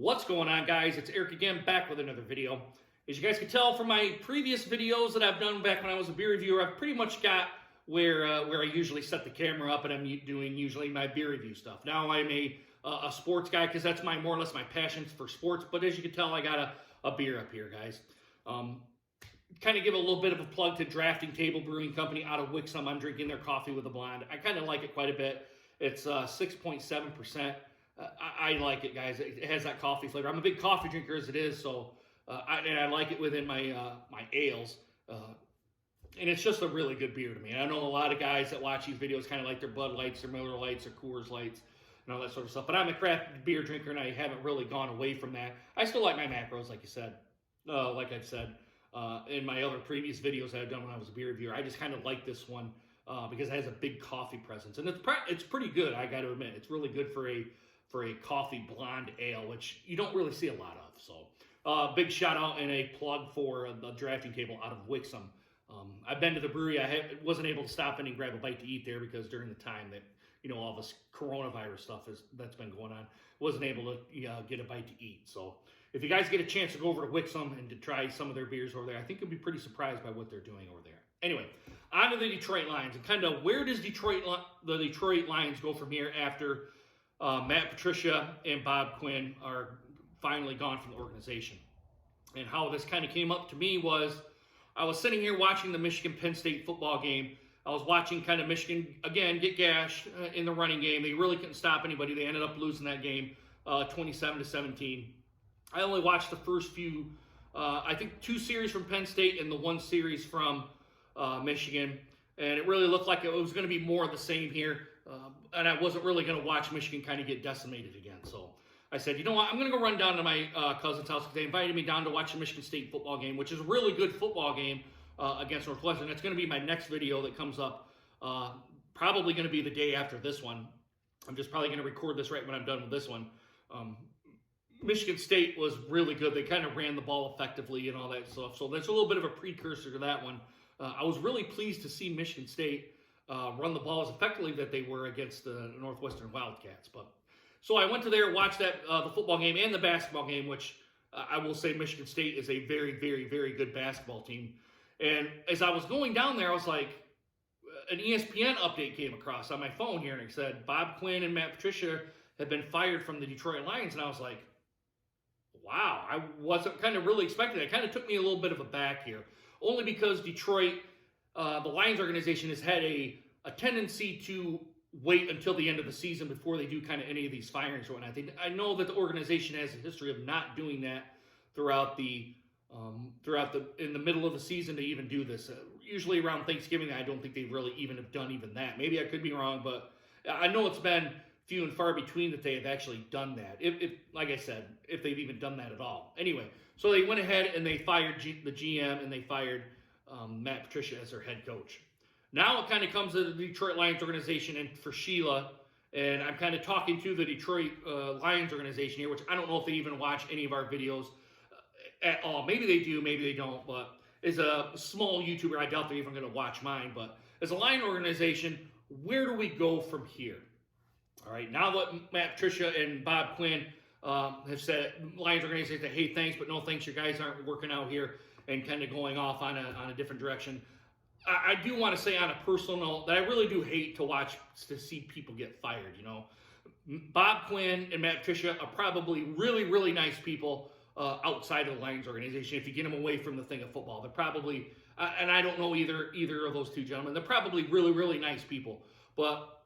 What's going on, guys? It's Eric again, back with another video. As you guys can tell from my previous videos that I've done back when I was a beer reviewer, I've pretty much got where I usually set the camera up and I'm doing usually my beer review stuff. Now I'm a sports guy because that's more or less my passion for sports. But as you can tell, I got a beer up here, guys. Kind of give a little bit of a plug to Drafting Table Brewing Company out of Wixom. I'm drinking their coffee with a blonde. I kind of like it quite a bit. It's 6.7%. I like it, guys. It has that coffee flavor. I'm a big coffee drinker as it is, so I like it within my my ales. And it's just a really good beer to me. I know a lot of guys that watch these videos kind of like their Bud Lights, their Miller Lights, their Coors Lights, and all that sort of stuff. But I'm a craft beer drinker, and I haven't really gone away from that. I still like my macros, like you said. Like I've said in my other previous videos that I've done when I was a beer reviewer. I just kind of like this one because it has a big coffee presence. And it's pretty good, I got to admit. It's really good for a coffee blonde ale, which you don't really see a lot of. So big shout out and a plug for the Drafting Table out of Wixom. I've been to the brewery. I wasn't able to stop in and grab a bite to eat there because during the time that all this coronavirus stuff that's been going on, wasn't able to get a bite to eat. So if you guys get a chance to go over to Wixom and to try some of their beers over there, I think you'll be pretty surprised by what they're doing over there. Anyway, on to the Detroit Lions and kind of where does the Detroit Lions go from here after Matt Patricia and Bob Quinn are finally gone from the organization. And how this kind of came up to me was I was sitting here watching the Michigan-Penn State football game. I was watching kind of Michigan, again, get gashed in the running game. They really couldn't stop anybody. They ended up losing that game 27-17. I only watched the first few, I think 2 series from Penn State and the 1 series from Michigan. And it really looked like it was going to be more of the same here. And I wasn't really going to watch Michigan kind of get decimated again. So I said, you know what, I'm going to go run down to my cousin's house because they invited me down to watch the Michigan State football game, which is a really good football game against Northwestern. That's going to be my next video that comes up, probably going to be the day after this one. I'm just probably going to record this right when I'm done with this one. Michigan State was really good. They kind of ran the ball effectively and all that stuff. So that's a little bit of a precursor to that one. I was really pleased to see Michigan State run the ball as effectively that they were against the Northwestern Wildcats. So I went to there, watched the football game and the basketball game, which I will say Michigan State is a very, very, very good basketball team. And as I was going down there, I was like, an ESPN update came across on my phone here, and it said Bob Quinn and Matt Patricia had been fired from the Detroit Lions, and I was like, wow, I wasn't kind of really expecting it. It kind of took me a little bit of a back here, only because Detroit, the Lions organization has had a tendency to wait until the end of the season before they do kind of any of these firings or whatnot. I know that the organization has a history of not doing that throughout in the middle of the season to even do this. Usually around Thanksgiving, I don't think they really even have done even that. Maybe I could be wrong, but I know it's been few and far between that they have actually done that. If like I said, if they've even done that at all. Anyway, so they went ahead and they fired the GM and they fired Matt Patricia as their head coach. Now it kind of comes to the Detroit Lions organization and for Sheila, and I'm kind of talking to the Detroit Lions organization here, which I don't know if they even watch any of our videos at all. Maybe they do, maybe they don't, but as a small YouTuber, I doubt they're even going to watch mine. But as a Lion organization, where do we go from here? All right, now that Matt Patricia and Bob Quinn have said, Lions organization, hey, thanks, but no thanks, you guys aren't working out here, and kind of going off on a different direction. I do want to say on a personal note that I really do hate to see people get fired. Bob Quinn and Matt Patricia are probably really, really nice people outside of the Lions organization. If you get them away from the thing of football, they're probably, and I don't know either of those two gentlemen, they're probably really, really nice people. But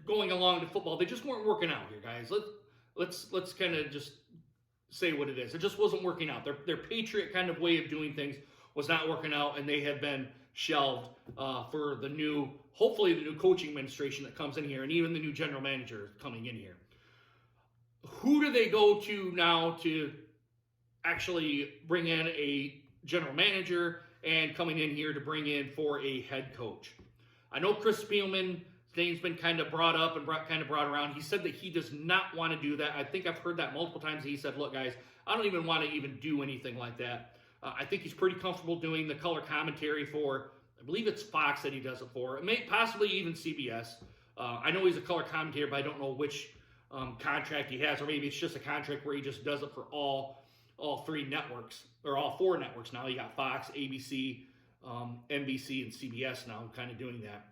going along to football, they just weren't working out here, guys. Let's kind of just say what it is. It just wasn't working out. Their Patriot kind of way of doing things was not working out, and they have been shelved for hopefully the new coaching administration that comes in here, and even the new general manager coming in here. Who do they go to now to actually bring in a general manager and coming in here to bring in for a head coach? I know Chris Spielman's name's been kind of brought up and brought around. He said that he does not want to do that. I think I've heard that multiple times. He said, look, guys, I don't even want to even do anything like that. I think he's pretty comfortable doing the color commentary for, I believe it's Fox that he does it for, possibly even CBS. I know he's a color commentator, but I don't know which contract he has, or maybe it's just a contract where he just does it for all three networks, or all four networks now. You got Fox, ABC, NBC, and CBS now kind of doing that.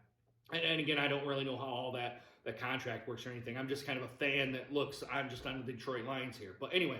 And again, I don't really know how all that contract works or anything. I'm just kind of a fan that looks, I'm just on the Detroit Lions here. But anyway,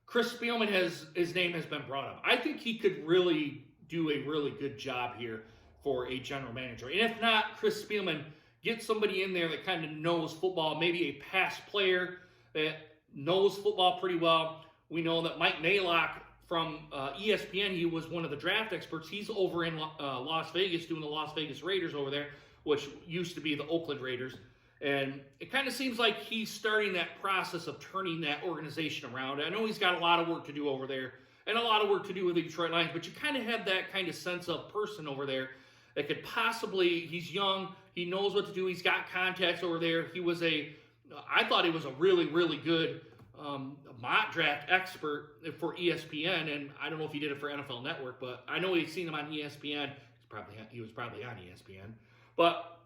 Chris Spielman, his name has been brought up. I think he could really do a really good job here for a general manager. And if not, Chris Spielman, get somebody in there that kind of knows football, maybe a past player that knows football pretty well. We know that Mike Maylock from ESPN, he was one of the draft experts. He's over in Las Vegas doing the Las Vegas Raiders over there, which used to be the Oakland Raiders. And it kind of seems like he's starting that process of turning that organization around. I know he's got a lot of work to do over there and a lot of work to do with the Detroit Lions, but you kind of have that kind of sense of person over there that could possibly, he's young, he knows what to do, he's got contacts over there. I thought he was a really, really good mock draft expert for ESPN, and I don't know if he did it for NFL Network, but I know he's seen him on ESPN. He was probably on ESPN, but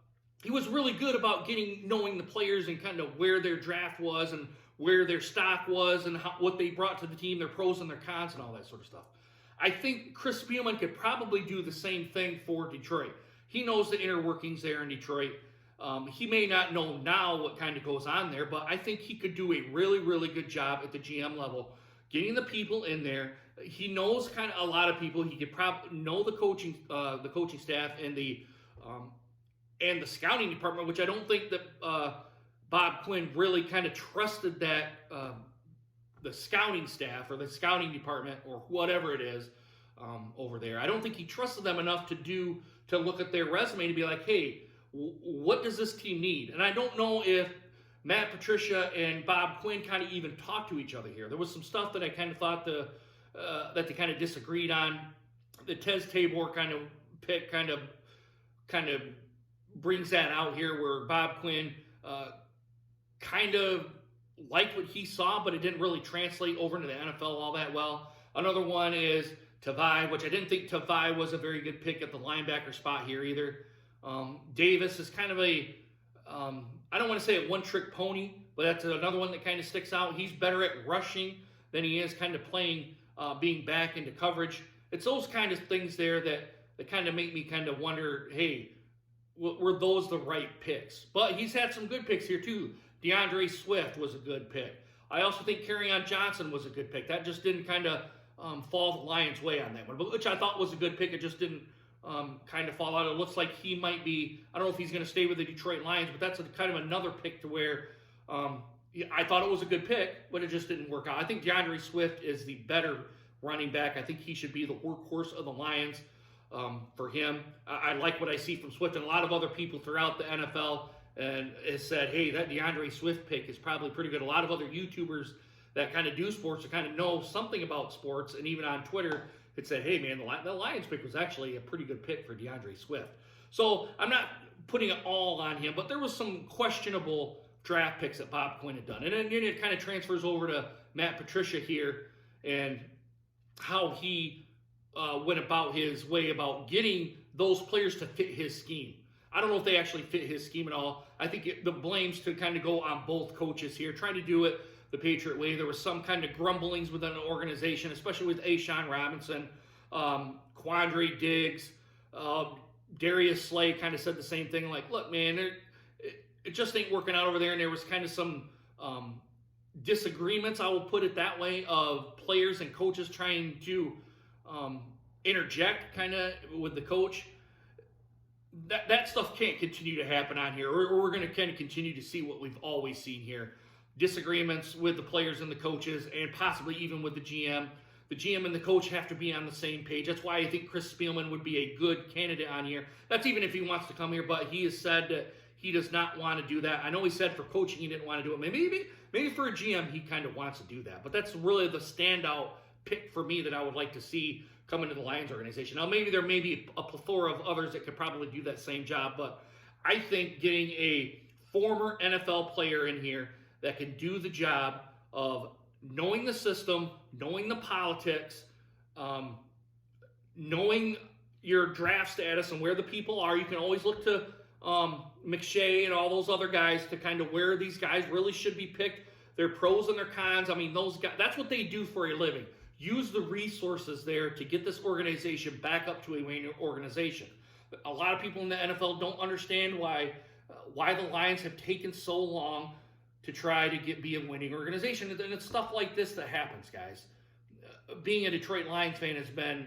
he was really good about knowing the players and kind of where their draft was and where their stock was and what they brought to the team, their pros and their cons and all that sort of stuff. I think Chris Spielman could probably do the same thing for Detroit. He knows the inner workings there in Detroit. He may not know now what kind of goes on there, but I think he could do a really, really good job at the GM level, getting the people in there. He knows kind of a lot of people. He could probably know the coaching staff and the scouting department, which I don't think that Bob Quinn really kind of trusted that the scouting staff or the scouting department or whatever it is over there. I don't think he trusted them enough to look at their resume to be like, hey, what does this team need? And I don't know if Matt Patricia and Bob Quinn kind of even talked to each other here. There was some stuff that I kind of thought that they kind of disagreed on. The Tez Tabor kind of pick kind of brings that out here, where Bob Quinn kind of liked what he saw, but it didn't really translate over into the NFL all that well. Another one is Tavai, which I didn't think Tavai was a very good pick at the linebacker spot here either. Davis is kind of I don't want to say a one-trick pony, but that's another one that kind of sticks out. He's better at rushing than he is kind of playing, being back into coverage. It's those kind of things there that kind of make me kind of wonder, hey, were those the right picks? But he's had some good picks here too. DeAndre Swift was a good pick. I also think Kerryon Johnson was a good pick. That just didn't kind of fall the Lions' way on that one, but which I thought was a good pick. It just didn't kind of fall out. It looks like he might be, I don't know if he's going to stay with the Detroit Lions, but that's kind of another pick to where I thought it was a good pick, but it just didn't work out. I think DeAndre Swift is the better running back. I think he should be the workhorse of the Lions. For him, I like what I see from Swift, and a lot of other people throughout the NFL and has said, hey, that DeAndre Swift pick is probably pretty good. A lot of other YouTubers that kind of do sports or kind of know something about sports, and even on Twitter, it said, hey, man, the Lions pick was actually a pretty good pick for DeAndre Swift. So I'm not putting it all on him, but there was some questionable draft picks that Bob Quinn had done. And then it kind of transfers over to Matt Patricia here and how he went about his way about getting those players to fit his scheme. I don't know if they actually fit his scheme at all. I think the blames could kind of go on both coaches here, trying to do it the Patriot way. There was some kind of grumblings within the organization, especially with Ashawn Robinson, Quandre Diggs, Darius Slay kind of said the same thing, like, look, man, it just ain't working out over there. And there was kind of some disagreements, I will put it that way, of players and coaches trying to interject kind of with the coach. That stuff can't continue to happen on here, or we're going to kind of continue to see what we've always seen here. Disagreements with the players and the coaches, and possibly even with the GM. The GM and the coach have to be on the same page. That's why I think Chris Spielman would be a good candidate on here. That's even if he wants to come here, but he has said that he does not want to do that. I know he said for coaching he didn't want to do it. Maybe for a GM he kind of wants to do that. But that's really the standout pick for me that I would like to see come into the Lions organization. Now, maybe there may be a plethora of others that could probably do that same job, but I think getting a former NFL player in here that can do the job of knowing the system, knowing the politics, knowing your draft status and where the people are. You can always look to McShay and all those other guys to kind of where these guys really should be picked, their pros and their cons. I mean, those guys, that's what they do for a living. Use the resources there to get this organization back up to a winning organization. A lot of people in the NFL don't understand why the Lions have taken so long to try to be a winning organization. And it's stuff like this that happens, guys. Being a Detroit Lions fan has been...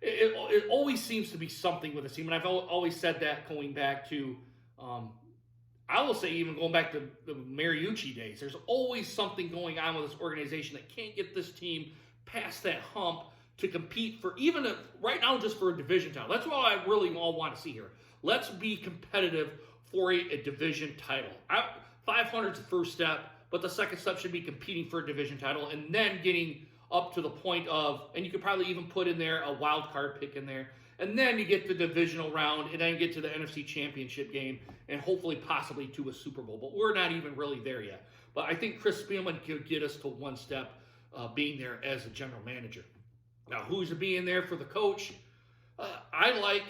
It always seems to be something with this team, and I've always said that going back to, I will say even going back to the Mariucci days, there's always something going on with this organization that can't get this team past that hump to compete for right now just for a division title. That's what I really all want to see here. Let's be competitive for a division title. 500 is the first step, but the second step should be competing for a division title and then getting up to the point of, and you could probably even put in there a wild card pick in there, and then you get the divisional round, and then you get to the NFC Championship game, and hopefully possibly to a Super Bowl. But we're not even really there yet. But I think Chris Spielman could get us to one step being there as a general manager. Now, who's being there for the coach? I like,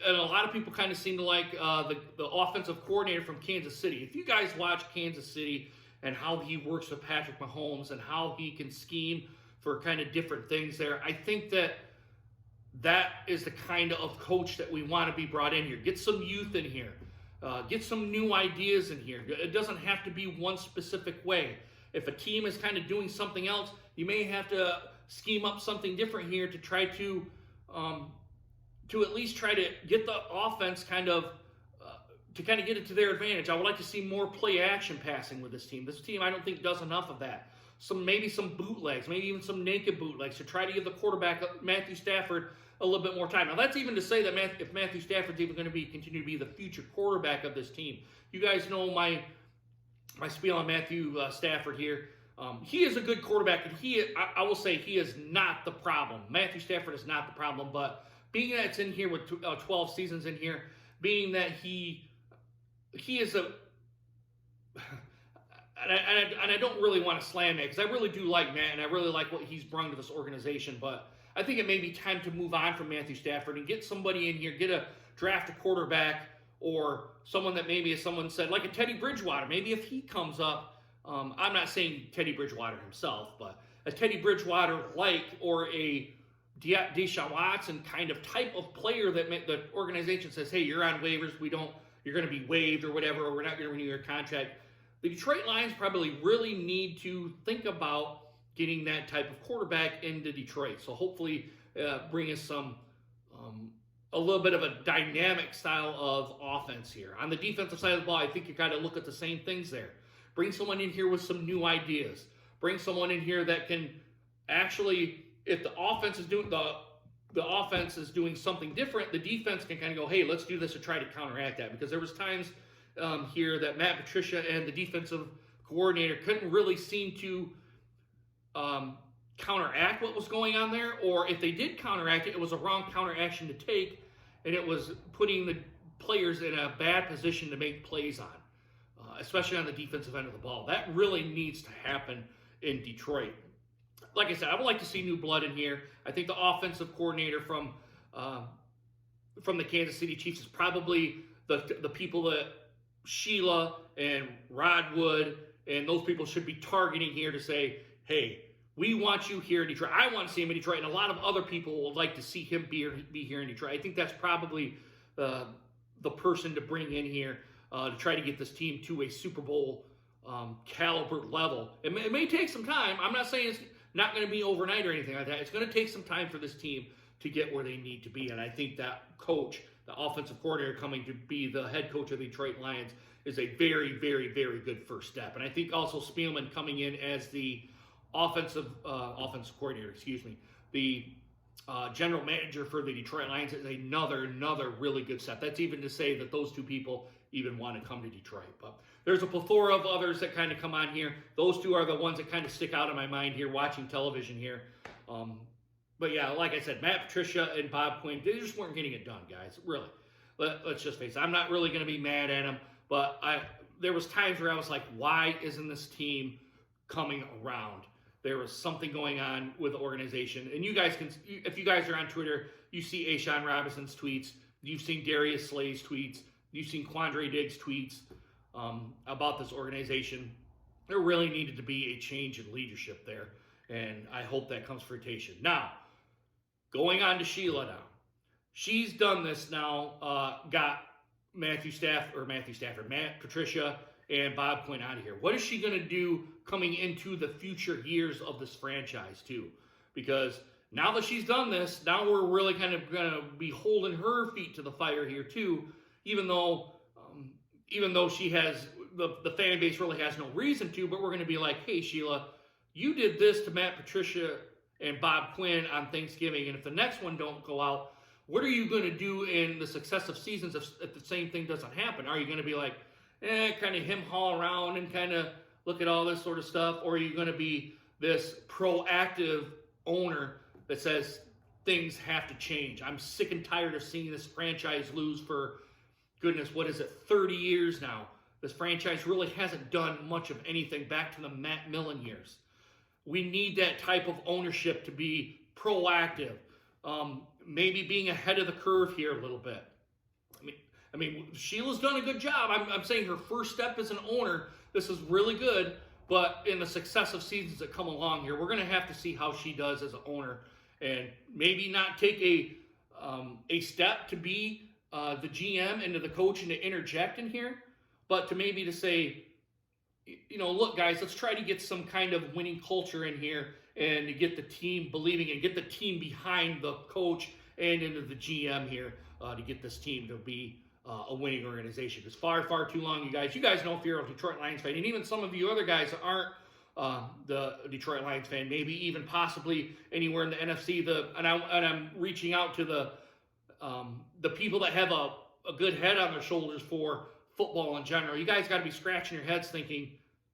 and a lot of people kind of seem to like the offensive coordinator from Kansas City. If you guys watch Kansas City and how he works with Patrick Mahomes and how he can scheme for kind of different things there, I think that is the kind of coach that we want to be brought in here. Get some youth in here. Get some new ideas in here. It doesn't have to be one specific way. If a team is kind of doing something else, you may have to scheme up something different here to try to at least try to get the offense to kind of get it to their advantage. I would like to see more play action passing with this team. This team, I don't think, does enough of that. Maybe some bootlegs, maybe even some naked bootlegs to try to give the quarterback, Matthew Stafford, a little bit more time. Now, that's even to say that if Matthew Stafford's even going to continue to be the future quarterback of this team. You guys know my spiel on Matthew Stafford here. He is a good quarterback, and I will say he is not the problem. Matthew Stafford is not the problem, but being that it's in here with 12 seasons in here, being that he is a... And I don't really want to slam it because I really do like Matt and I really like what he's brought to this organization. But I think it may be time to move on from Matthew Stafford and get somebody in here, draft a quarterback or someone that maybe, as someone said, like a Teddy Bridgewater. Maybe if he comes up, I'm not saying Teddy Bridgewater himself, but a Teddy Bridgewater or a Deshaun Watson kind of type of player that the organization says, hey, you're on waivers, you're going to be waived or whatever, or we're not going to renew your contract. The Detroit Lions probably really need to think about getting that type of quarterback into Detroit. So hopefully bring us a little bit of a dynamic style of offense here. On the defensive side of the ball, I think you got to look at the same things there. Bring someone in here with some new ideas. Bring someone in here that can actually, if the offense is doing something different, the defense can kind of go, hey, let's do this to try to counteract that. Because there was times here that Matt Patricia and the defensive coordinator couldn't really seem to counteract what was going on there, or if they did counteract it, it was a wrong counteraction to take, and it was putting the players in a bad position to make plays on, especially on the defensive end of the ball. That really needs to happen in Detroit. Like I said, I would like to see new blood in here. I think the offensive coordinator from the Kansas City Chiefs is probably the people that Sheila and Rod Wood and those people should be targeting here to say, hey, we want you here in Detroit. I want to see him in Detroit, and a lot of other people would like to see him be here in Detroit. I think that's probably the person to bring in here to try to get this team to a Super Bowl caliber level. It may take some time. I'm not saying it's not going to be overnight or anything like that. It's going to take some time for this team to get where they need to be, and I think that coach, the offensive coordinator coming to be the head coach of the Detroit Lions, is a very, very, very good first step. And I think also Spielman coming in as the offensive coordinator, the general manager for the Detroit Lions is another really good step. That's even to say that those two people even want to come to Detroit. But there's a plethora of others that kind of come on here. Those two are the ones that kind of stick out in my mind here watching television here. But yeah, like I said, Matt Patricia and Bob Quinn, they just weren't getting it done, guys. Really. Let's just face it. I'm not really going to be mad at them, but there was times where I was like, why isn't this team coming around? There was something going on with the organization. And you guys if you guys are on Twitter, you see Ashawn Robinson's tweets. You've seen Darius Slay's tweets. You've seen Quandre Diggs' tweets about this organization. There really needed to be a change in leadership there, and I hope that comes to fruition. Now, going on to Sheila now. She's done this now, got Matt Patricia, and Bob Quinn out of here. What is she going to do coming into the future years of this franchise, too? Because now that she's done this, now we're really kind of going to be holding her feet to the fire here, too, even though she has, the fan base really has no reason to, but we're going to be like, hey, Sheila, you did this to Matt Patricia and Bob Quinn on Thanksgiving, and if the next one don't go out, what are you going to do in the successive seasons if the same thing doesn't happen? Are you going to be like, kind of hem-haw around and kind of look at all this sort of stuff? Or are you going to be this proactive owner that says things have to change? I'm sick and tired of seeing this franchise lose for, goodness, what is it, 30 years now. This franchise really hasn't done much of anything back to the Matt Millen years. We need that type of ownership to be proactive. Maybe being ahead of the curve here a little bit. I mean, Sheila's done a good job. I'm saying her first step as an owner, this is really good, but in the successive seasons that come along here, we're going to have to see how she does as an owner, and maybe not take a step to be the GM and to the coach and to interject in here, but to maybe to say, look, guys, let's try to get some kind of winning culture in here and to get the team believing and get the team behind the coach and into the GM here to get this team to be a winning organization. Because far too long, you guys know if you're a Detroit Lions fan, and even some of you other guys that aren't the Detroit Lions fan, maybe even possibly anywhere in the NFC, and I'm reaching out to the people that have a good head on their shoulders for football in general. You guys got to be scratching your heads thinking,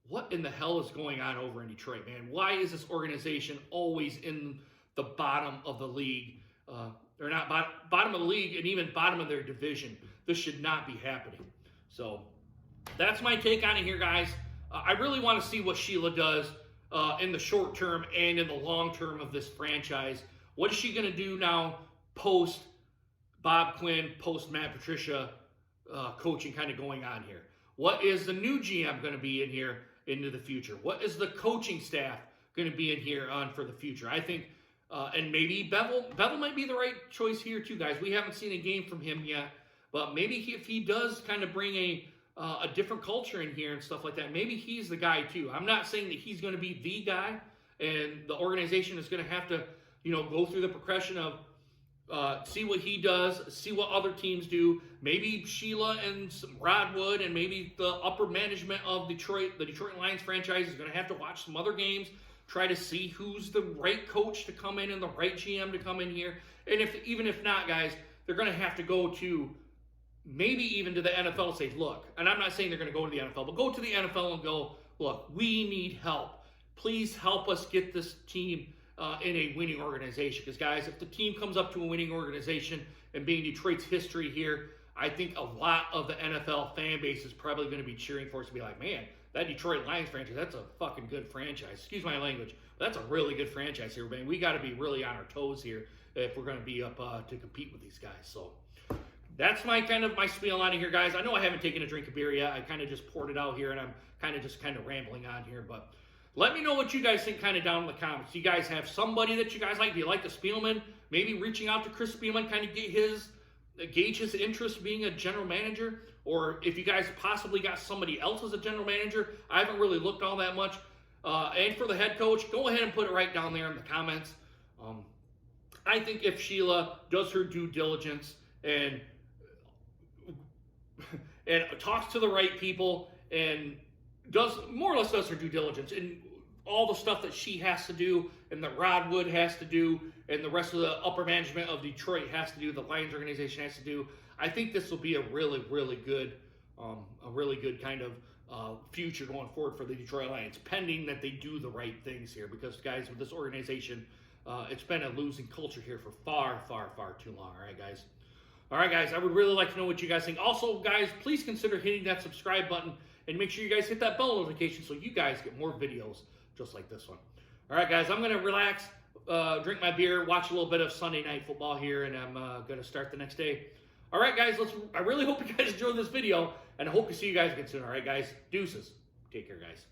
what in the hell is going on over in Detroit, man? Why is this organization always in the bottom of the league? Or not bottom of the league and even bottom of their division. This should not be happening. So that's my take on it here, guys. I really want to see what Sheila does in the short term and in the long term of this franchise. What is she going to do now post Bob Quinn, post Matt Patricia coaching kind of going on here? What is the new GM going to be in here into the future? What is the coaching staff going to be in here on for the future? I think, and maybe Bevel might be the right choice here too, guys. We haven't seen a game from him yet, but maybe if he does kind of bring a different culture in here and stuff like that, maybe he's the guy too. I'm not saying that he's going to be the guy, and the organization is going to have to, go through the progression of see what he does, see what other teams do. Maybe Sheila and Rod Wood and maybe the upper management of the Detroit Lions franchise is going to have to watch some other games, try to see who's the right coach to come in and the right GM to come in here. And even if not, guys, they're going to have to go to maybe even to the NFL and say, look, and I'm not saying they're going to go to the NFL, but go to the NFL and go, look, we need help. Please help us get this team in a winning organization. Because, guys, if the team comes up to a winning organization and being Detroit's history here, I think a lot of the NFL fan base is probably going to be cheering for us to be like, man, that Detroit Lions franchise, that's a fucking good franchise. Excuse my language. That's a really good franchise here, man. We got to be really on our toes here if we're going to be up to compete with these guys. So that's my spiel on it here, guys. I know I haven't taken a drink of beer yet. I kind of just poured it out here, and I'm kind of rambling on here, but let me know what you guys think kind of down in the comments. Do you guys have somebody that you guys like? Do you like the Spielman? Maybe reaching out to Chris Spielman, kind of gauge his interest being a general manager? Or if you guys possibly got somebody else as a general manager, I haven't really looked all that much. And for the head coach, go ahead and put it right down there in the comments. I think if Sheila does her due diligence and talks to the right people and does more or less does her due diligence and all the stuff that she has to do and that Rod Wood has to do and the rest of the upper management of Detroit has to do, the Lions organization has to do, I think this will be a really, really good kind of future going forward for the Detroit Lions, pending that they do the right things here. Because, guys, with this organization, it's been a losing culture here for far too long. All right, guys, I would really like to know what you guys think. Also, guys, please consider hitting that subscribe button and make sure you guys hit that bell notification so you guys get more videos just like this one. All right, guys, I'm going to relax, drink my beer, watch a little bit of Sunday Night Football here, and I'm going to start the next day. All right, guys, I really hope you guys enjoyed this video, and I hope to see you guys again soon. All right, guys, deuces. Take care, guys.